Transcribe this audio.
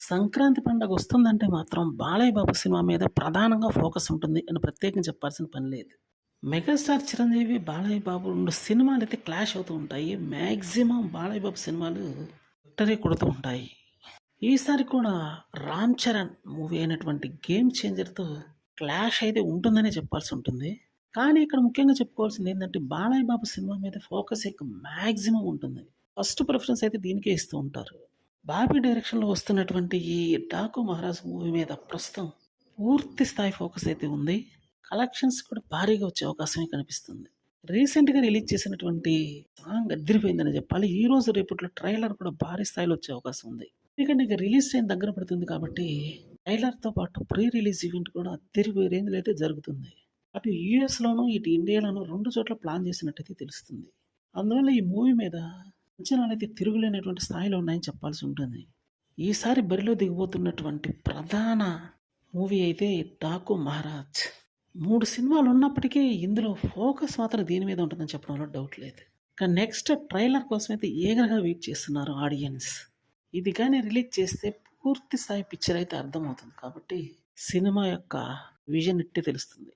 సంక్రాంతి పండగ వస్తుందంటే మాత్రం బాలయ్య బాబు సినిమా మీద ప్రధానంగా ఫోకస్ ఉంటుంది అని ప్రత్యేకంగా చెప్పాల్సిన పని లేదు. మెగాస్టార్ చిరంజీవి, బాలయ్య బాబు 2 సినిమాలైతే క్లాష్ అవుతూ ఉంటాయి. మాక్సిమం బాలయ్య బాబు సినిమాలు విక్టరీ కొడుతూ ఉంటాయి. ఈసారి కూడా 'రామ్ చరణ్' మూవీ అయినటువంటి 'గేమ్ చేంజర్'తో క్లాష్ అయితే ఉంటుందనే చెప్పాల్సి ఉంటుంది. కానీ ఇక్కడ ముఖ్యంగా చెప్పుకోవాల్సింది ఏందంటే బాలయ్య బాబు సినిమా మీద ఫోకస్ ఇక మాక్సిమం ఉంటుంది. ఫస్ట్ ప్రిఫరెన్స్ అయితే దీనికే ఇస్తూ ఉంటారు. బాబీ డైరెక్షన్‌లో వస్తున్నటువంటి ఈ 'డాకు మహారాజ్' మూవీ మీద ప్రస్తుతం పూర్తి స్థాయి ఫోకస్ అయితే ఉంది. కలెక్షన్స్ కూడా భారీగా వచ్చే అవకాశమే కనిపిస్తుంది. రీసెంట్‌గా రిలీజ్ చేసినటువంటి సాంగ్ అదిరిపోయిందని చెప్పాలి. ఈరోజు రేపట్లో ట్రైలర్ కూడా భారీ స్థాయిలో వచ్చే అవకాశం ఉంది. ఎందుకంటే ఇక రిలీజ్ టైం దగ్గర పడుతుంది కాబట్టి ట్రైలర్‌తో పాటు ప్రీ రిలీజ్ ఈవెంట్ కూడా అదిరిపోయే రేంజ్‌లో అయితే జరుగుతుంది. అటు యూఎస్‌లోనూ, ఇటు ఇండియాలోనూ 2 చోట్ల ప్లాన్ చేసినట్టయితే తెలుస్తుంది. అందువల్ల ఈ మూవీ మీద అంచనాలైతే తిరుగులేనటువంటి స్థాయిలో ఉన్నాయని చెప్పాల్సి ఉంటుంది. ఈసారి బరిలో దిగబోతున్నటువంటి ప్రధాన మూవీ అయితే 'డాకు మహారాజ్'. 3 సినిమాలు ఉన్నప్పటికీ ఇందులో ఫోకస్ మాత్రం దీని మీద ఉంటుందని చెప్పడంలో డౌట్ లేదు. ఇక నెక్స్ట్ ట్రైలర్ కోసం అయితే ఈగర్‌గా వెయిట్ చేస్తున్నారు ఆడియన్స్. ఇది గాని రిలీజ్ చేస్తే పూర్తి స్థాయి పిక్చర్ అయితే అర్థమవుతుంది కాబట్టి సినిమా యొక్క విజన్ ఇట్టే తెలుస్తుంది.